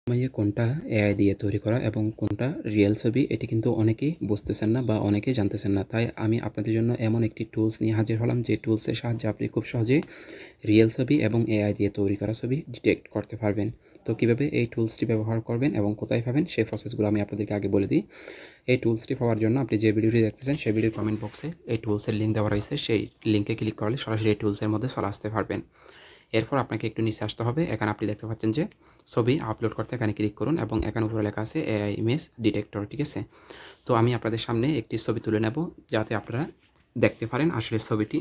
কোনটা এআই দিয়ে তৈরি করা এবং কোনটা রিয়েল ছবি এটি কিন্তু অনেকেই বুঝতেছেন না বা অনেকেই জানতেছেন না। তাই আমি আপনাদের জন্য এমন একটি টুলস নিয়ে হাজির হলাম যে টুলসের সাহায্যে আপনি খুব সহজেই রিয়েল ছবি এবং এআই দিয়ে তৈরি করা ছবি ডিটেক্ট করতে পারবেন। তো কীভাবে এই টুলসটি ব্যবহার করবেন এবং কোথায় পাবেন সেই প্রসেসগুলো আমি আপনাদেরকে আগে বলে দিই। এই টুলসটি পাওয়ার জন্য আপনি যে ভিডিওটি দেখতেছেন সেই ভিডিওর কমেন্ট বক্সে এই টুলসের লিঙ্ক দেওয়া রয়েছে, সেই লিঙ্কে ক্লিক করলে সরাসরি এই টুলসের মধ্যে চলে আসতে পারবেন। এরপর আপনাকে একটু নিচে আসতে হবে। এখানে আপনি দেখতে পাচ্ছেন যে ছবি আপলোড করতে এখানে ক্লিক করুন এবং এখানে উপরে লেখা আছে এআই ইমেজ ডিটেক্টর, ঠিক আছে। তো আমি আপনাদের সামনে একটি ছবি তুলে নেব যাতে আপনারা দেখতে পারেন আসলে ছবিটি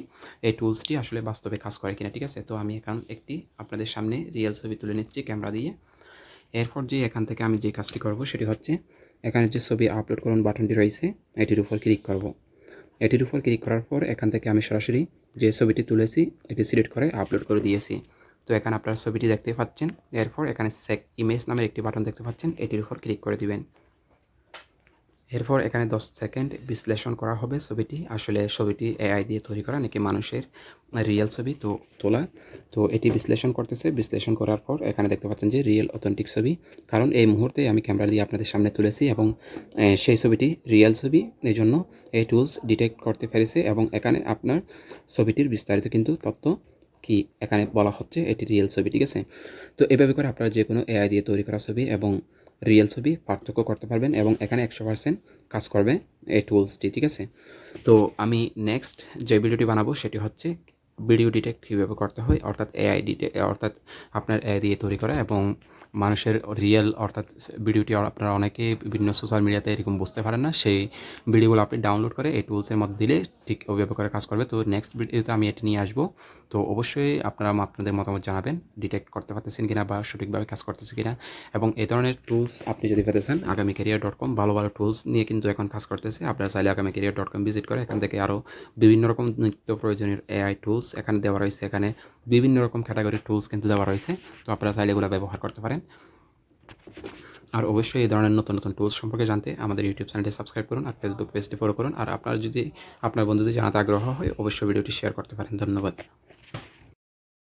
এই টুলসটি আসলে বাস্তবে কাজ করে কিনা, ঠিক আছে। তো আমি এখন একটি আপনাদের সামনে রিয়েল ছবি তুলে নিচ্ছি ক্যামেরা দিয়ে। এরপর যে এখান থেকে আমি যে কাজটি করব সেটি হচ্ছে এখানে যে ছবি আপলোড করুন বাটনটি রয়েছে এটির উপর ক্লিক করব। এটির উপর ক্লিক করার পর এখান থেকে আমি সরাসরি যে ছবিটি তুলেছি এটি সিলেক্ট করে আপলোড করে দিয়েছি। তো এখানে আপনারা ছবিটি দেখতে পাচ্ছেন। এরপর এখানে সেক ইমেজ নামের একটি বাটন দেখতে পাচ্ছেন, এটির উপর ক্লিক করে দিবেন। এরপর এখানে 10 সেকেন্ড বিশ্লেষণ করা হবে ছবিটি আসলে ছবিটি এআই দিয়ে তৈরি করা নাকি মানুষের রিয়েল ছবি তো তোলা। তো এটি বিশ্লেষণ করতেছে। বিশ্লেষণ করার পর এখানে দেখতে পাচ্ছেন যে রিয়েল অথেন্টিক ছবি, কারণ এই মুহূর্তে আমি ক্যামেরা দিয়ে আপনাদের সামনে তুলেছি এবং সেই ছবিটি রিয়েল ছবি, এই জন্য এই টুলস ডিটেক্ট করতে পেরেছে এবং এখানে আপনার ছবিটির বিস্তারিত কিন্তু তথ্য কি এখানে বলা হচ্ছে এটি রিয়েল ছবি, ঠিক আছে। তো এভাবে করে আপনারা যে কোনো এআই দিয়ে তৈরি করা ছবি এবং রিয়েল ছবি পার্থক্য করতে পারবেন এবং এখানে 100% কাজ করবে এই টুলসটি, ঠিক আছে। তো আমি নেক্সট যে ভিডিওটি বানাবো সেটি হচ্ছে ভিডিও ডিটেক্ট কীভাবে করতে হয়, অর্থাৎ এআই ডিটেক্ট, অর্থাৎ আপনার এআই দিয়ে তৈরি করা এবং মানুষের রিয়েল অর্থাৎ ভিডিওটি আপনারা অনেকেই বিভিন্ন সোশ্যাল মিডিয়াতে এরকম বুঝতে পারেন না, সেই ভিডিওগুলো আপনি ডাউনলোড করে এই টুলসের মধ্যে দিলে ঠিক ওইভাবে করে কাজ করবে। তো নেক্সট ভিডিওতে আমি এটি নিয়ে আসবো। তো অবশ্যই আপনারা আপনাদের মতামত জানাবেন ডিটেক্ট করতে পারতেছেন কিনা বা সঠিকভাবে কাজ করতেছে কিনা। এবং এই ধরনের টুলস আপনি যদি পেতে চান agamicareer.com ভালো ভালো টুলস নিয়ে কিন্তু এখন কাজ করতেছে। আপনারা চাইলে agamicareer.com ভিজিট করে এখান থেকে আরও বিভিন্ন রকম নিত্য প্রয়োজনীয় এআই টুলস এখানে দেওয়া রয়েছে। এখানে বিভিন্ন রকম ক্যাটাগরির টুলস কিন্তু দেওয়া রয়েছে, তো আপনারা চাইলে এগুলো ব্যবহার করতে পারেন। আর অবশ্যই এই ধরনের নতুন নতুন টুলস সম্পর্কে জানতে আমাদের ইউটিউব চ্যানেলটি সাবস্ক্রাইব করুন আর ফেসবুক পেজটি ফলো করুন। আর আপনার যদি আপনার বন্ধুদের জানাতে আগ্রহ হয় অবশ্যই ভিডিওটি শেয়ার করতে পারেন। ধন্যবাদ।